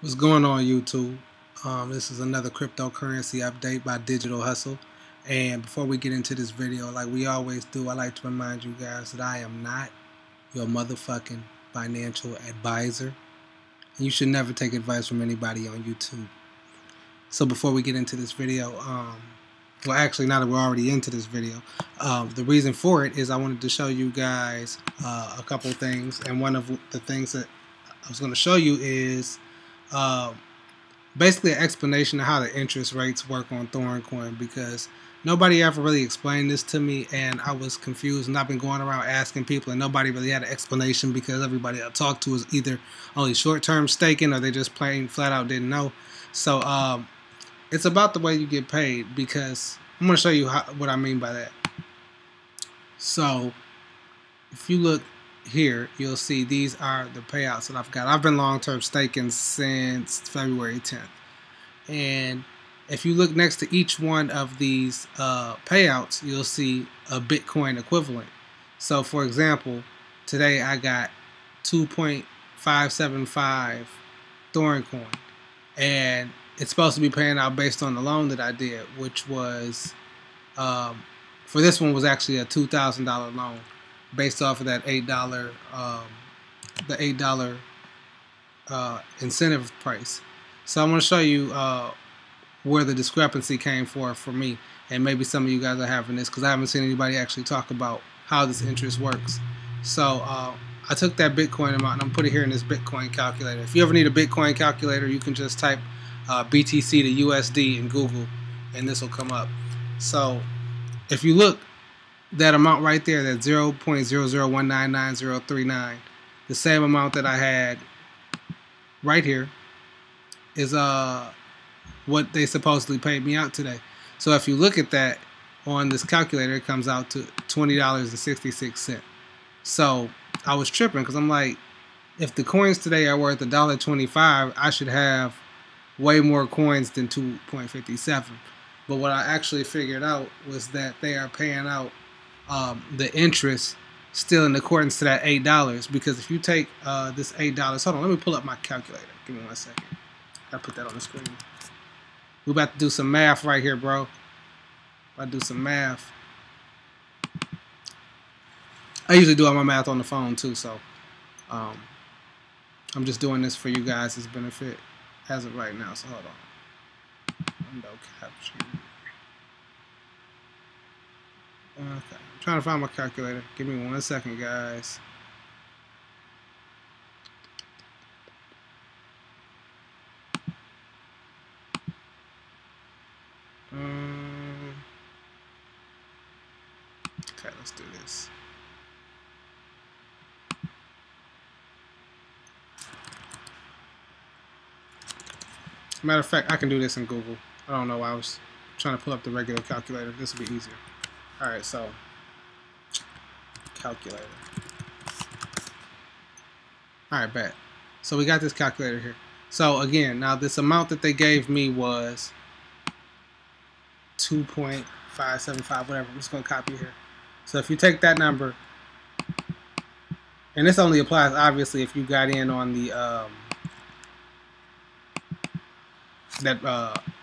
What's going on, YouTube? This is another cryptocurrency update by Digital Hustle. And before we get into this video, like we always do, I like to remind you guys that I am not your motherfucking financial advisor. And you should never take advice from anybody on YouTube. So before we get into this video, well, actually, now that we're already into this video, the reason for it is I wanted to show you guys a couple things. And one of the things that I was going to show you is basically an explanation of how the interest rates work on Thorncoin, because nobody ever really explained this to me and I was confused, and I've been going around asking people and nobody really had an explanation because everybody I talked to was either only short-term staking or they just plain flat out didn't know. So it's about the way you get paid, because I'm going to show you what I mean by that. So if you look here, you'll see these are the payouts that I've got. I've been long-term staking since February 10th. And if you look next to each one of these payouts, you'll see a Bitcoin equivalent. For example, today I got 2.575 Thorncoin. And it's supposed to be paying out based on the loan that I did, which was, for this one was actually a $2,000 loan, based off of that $8 incentive price. So I'm going to show you where the discrepancy came for me, and maybe some of you guys are having this because I haven't seen anybody actually talk about how this interest works. So I took that Bitcoin amount and I'm put it here in this Bitcoin calculator. If you ever need a Bitcoin calculator, you can just type BTC to USD in Google and this will come up. So if you look, that amount right there, that 0.0019939, the same amount that I had right here, is what they supposedly paid me out today. So if you look at that on this calculator, it comes out to $20.66. So I was tripping because I'm like, if the coins today are worth $1.25, I should have way more coins than 2.57. But what I actually figured out was that they are paying out the interest still in accordance to that $8, because if you take this $8, hold on, let me pull up my calculator. Give me 1 second. I'll put that on the screen. We're about to do some math right here, bro. About to do some math. I usually do all my math on the phone too, so I'm just doing this for you guys' benefit as of right now. So hold on. Window capture. Okay, I'm trying to find my calculator. Give me 1 second, guys. Okay, let's do this. Matter of fact, I can do this in Google. I don't know why I was trying to pull up the regular calculator. This will be easier. Alright, so calculator. Alright, bet. So we got this calculator here. So again, now this amount that they gave me was 2.575, whatever. I'm just going to copy here. So if you take that number, and this only applies obviously if you got in on the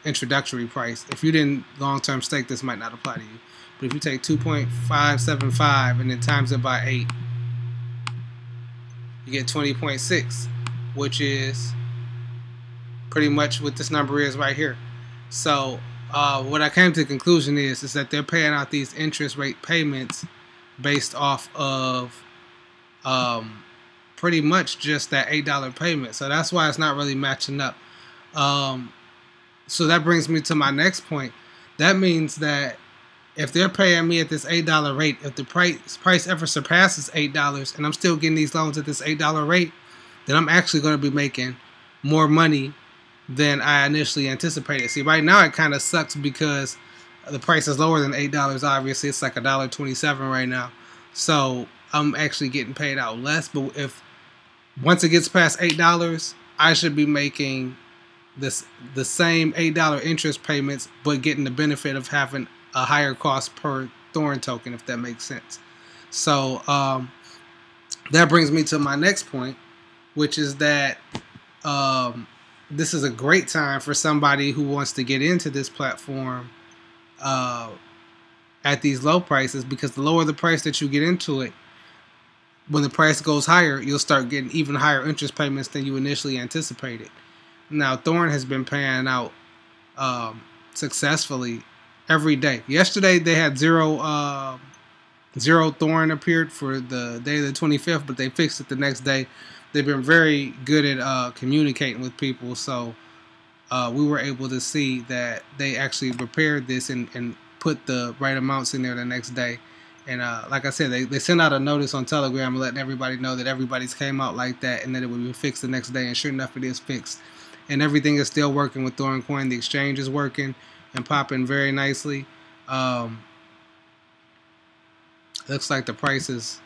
introductory price. If you didn't long-term stake, this might not apply to you. But if you take 2.575 and then times it by 8, you get 20.6, which is pretty much what this number is right here. So what I came to the conclusion is that they're paying out these interest rate payments based off of pretty much just that $8 payment. So that's why it's not really matching up. So that brings me to my next point. That means that if they're paying me at this $8 rate, if the price ever surpasses $8 and I'm still getting these loans at this $8 rate, then I'm actually going to be making more money than I initially anticipated. See, right now it kind of sucks because the price is lower than $8. Obviously, it's like $1.27 right now. So I'm actually getting paid out less. But if once it gets past $8, I should be making the same $8 interest payments, but getting the benefit of having a higher cost per Thorne token, if that makes sense. So that brings me to my next point, which is that this is a great time for somebody who wants to get into this platform at these low prices, because the lower the price that you get into it, when the price goes higher, you'll start getting even higher interest payments than you initially anticipated. Now, Thorne has been paying out successfully every day. Yesterday, they had zero Thorne appeared for the day of the 25th, but they fixed it the next day. They've been very good at communicating with people, so we were able to see that they actually repaired this and put the right amounts in there the next day. And like I said, they sent out a notice on Telegram letting everybody know that everybody's came out like that and that it would be fixed the next day. And sure enough, it is fixed. And everything is still working with Thorncoin. The exchange is working and popping very nicely. Looks like the prices.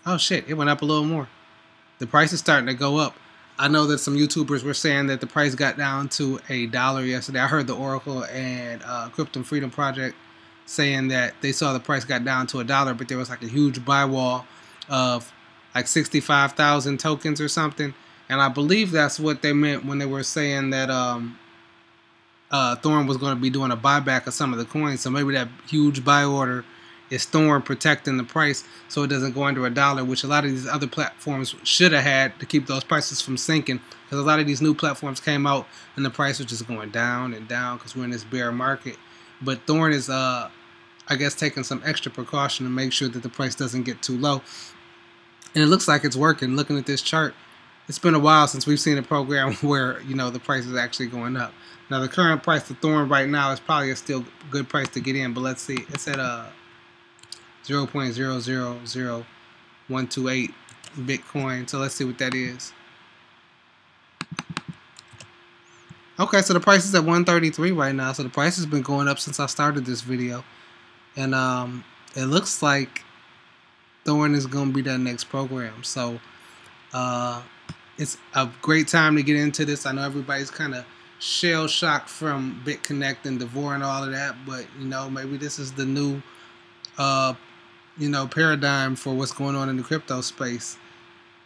Oh shit! It went up a little more. The price is starting to go up. I know that some YouTubers were saying that the price got down to $1 yesterday. I heard the Oracle and Crypto Freedom Project saying that they saw the price got down to $1, but there was like a huge buy wall of like 65,000 tokens or something. And I believe that's what they meant when they were saying that Thorne was going to be doing a buyback of some of the coins. So maybe that huge buy order is Thorne protecting the price so it doesn't go under $1, which a lot of these other platforms should have had to keep those prices from sinking. Because a lot of these new platforms came out and the price was just going down and down because we're in this bear market. But Thorne is, I guess, taking some extra precaution to make sure that the price doesn't get too low. And it looks like it's working. Looking at this chart, it's been a while since we've seen a program where, you know, the price is actually going up. Now, the current price of Thorne right now is probably a still good price to get in. But let's see. It's at 0.000128 Bitcoin. So let's see what that is. Okay, so the price is at 133 right now. So the price has been going up since I started this video. And it looks like Thorne is going to be that next program. So it's a great time to get into this. I know everybody's kind of shell-shocked from BitConnect and Devore and all of that. But, you know, maybe this is the new, you know, paradigm for what's going on in the crypto space.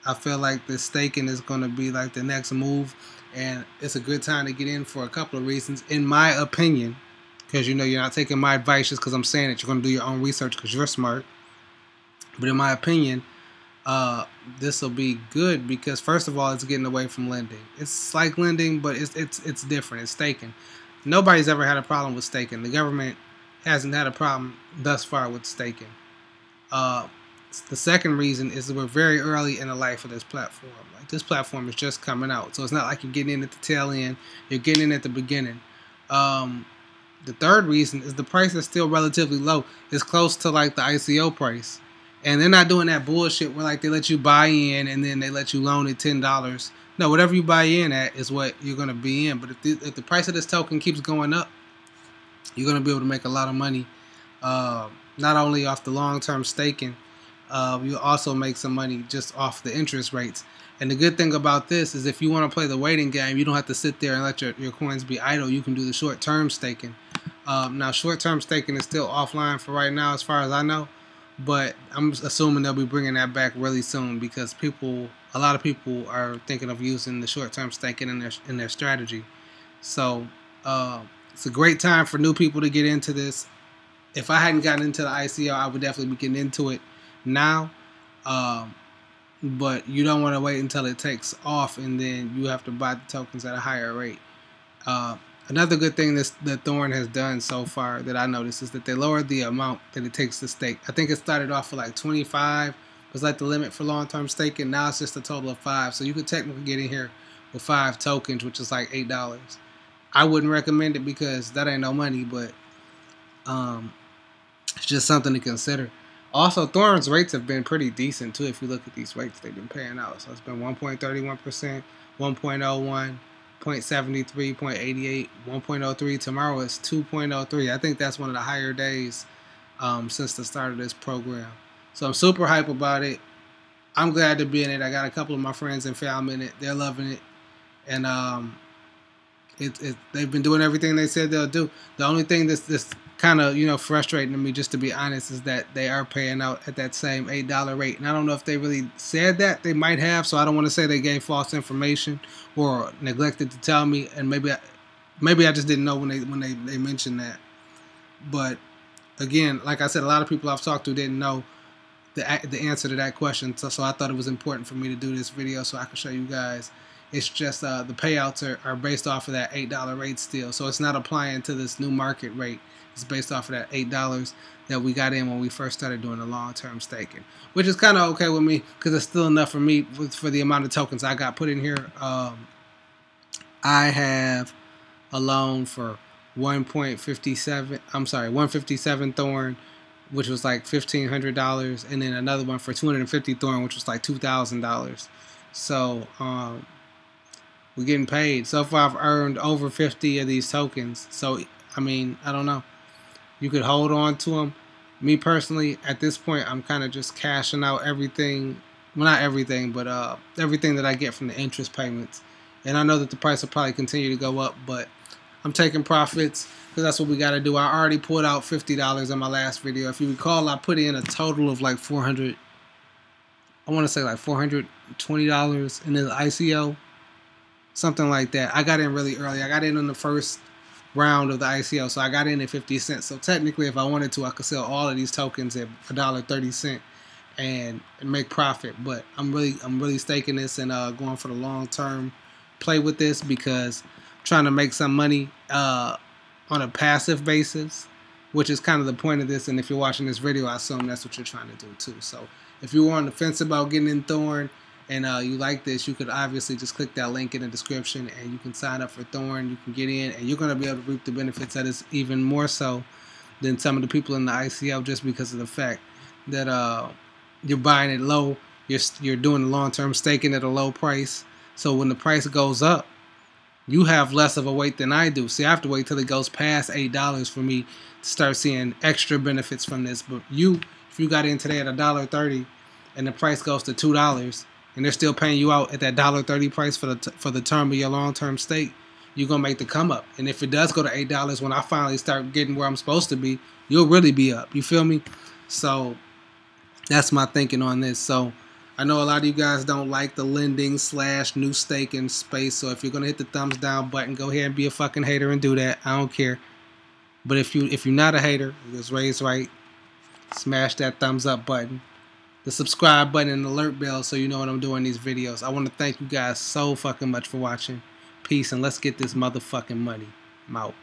I feel like the staking is going to be like the next move. And it's a good time to get in for a couple of reasons, in my opinion, because, you know, you're not taking my advice just because I'm saying it. You're going to do your own research because you're smart. But in my opinion, this will be good because, first of all, it's getting away from lending. It's like lending, but it's different. It's staking. Nobody's ever had a problem with staking. The government hasn't had a problem thus far with staking. The second reason is that we're very early in the life of this platform. Like, this platform is just coming out, so it's not like you're getting in at the tail end. You're getting in at the beginning. The third reason is the price is still relatively low. It's close to like the ICO price, and they're not doing that bullshit where like they let you buy in and then they let you loan it $10. No, whatever you buy in at is what you're gonna be in. But if the price of this token keeps going up, you're gonna be able to make a lot of money. Not only off the long-term staking. You'll also make some money just off the interest rates. And the good thing about this is if you want to play the waiting game, you don't have to sit there and let your coins be idle. You can do the short-term staking. Now, short-term staking is still offline for right now as far as I know. But I'm assuming they'll be bringing that back really soon because a lot of people are thinking of using the short-term staking in their strategy. So it's a great time for new people to get into this. If I hadn't gotten into the ICO, I would definitely be getting into it now, but you don't want to wait until it takes off and then you have to buy the tokens at a higher rate. Another good thing that Thorne has done so far that I noticed is that they lowered the amount that it takes to stake. I think it started off for like 25 was like the limit for long-term staking. Now it's just a total of 5, so you could technically get in here with 5 tokens, which is like $8. I wouldn't recommend it because that ain't no money, but it's just something to consider. Also, Thorne's rates have been pretty decent, too, if you look at these rates they've been paying out. So it's been 1.31%, 1.01, 0.73, 0.88, 1.03. Tomorrow is 2.03. I think that's one of the higher days since the start of this program. So I'm super hype about it. I'm glad to be in it. I got a couple of my friends and family in it. They're loving it. And they've been doing everything they said they'll do. The only thing this kind of, you know, frustrating to me, just to be honest, is that they are paying out at that same $8 rate. And I don't know if they really said that. They might have, so I don't want to say they gave false information or neglected to tell me. And maybe I just didn't know when they mentioned that. But again, like I said, a lot of people I've talked to didn't know the answer to that question. So I thought it was important for me to do this video so I could show you guys. It's just the payouts are based off of that $8 rate still. So it's not applying to this new market rate. It's based off of that $8 that we got in when we first started doing the long-term staking, which is kind of okay with me because it's still enough for me for the amount of tokens I got put in here. I have a loan for 1.57. I'm sorry, 157 Thorne, which was like $1,500, and then another one for 250 Thorne, which was like $2,000. So we're getting paid. So far, I've earned over 50 of these tokens. So I mean, I don't know. You could hold on to them. Me personally, at this point, I'm kind of just cashing out everything. Well, not everything, but everything that I get from the interest payments. And I know that the price will probably continue to go up, but I'm taking profits because that's what we got to do. I already pulled out $50 in my last video. If you recall, I put in a total of like $400. I want to say like $420 in the ICO, something like that. I got in really early. I got in on the first round of the ICO, so I got in at 50 cents. So technically, if I wanted to, I could sell all of these tokens at $1.30 and make profit. But I'm really staking this and going for the long term play with this because I'm trying to make some money on a passive basis, which is kind of the point of this. And if you're watching this video, I assume that's what you're trying to do too. So if you were on the fence about getting in Thorne and you like this, you could obviously just click that link in the description and you can sign up for Thorne. You can get in and you're going to be able to reap the benefits of this even more so than some of the people in the ICO, just because of the fact that you're buying it low. You're doing the long-term staking at a low price. So when the price goes up, you have less of a wait than I do. See, I have to wait till it goes past $8 for me to start seeing extra benefits from this. But if you got in today at $1.30 and the price goes to $2, and they're still paying you out at that $1.30 price for the term of your long-term stake, you're going to make the come up. And if it does go to $8 when I finally start getting where I'm supposed to be, you'll really be up. You feel me? So that's my thinking on this. So I know a lot of you guys don't like the lending / new staking space. So if you're going to hit the thumbs down button, go ahead and be a fucking hater and do that. I don't care. But if you're not a hater, just raise right, smash that thumbs up button, the subscribe button, and the alert bell so you know when I'm doing these videos. I want to thank you guys so fucking much for watching. Peace, and let's get this motherfucking money. I'm out.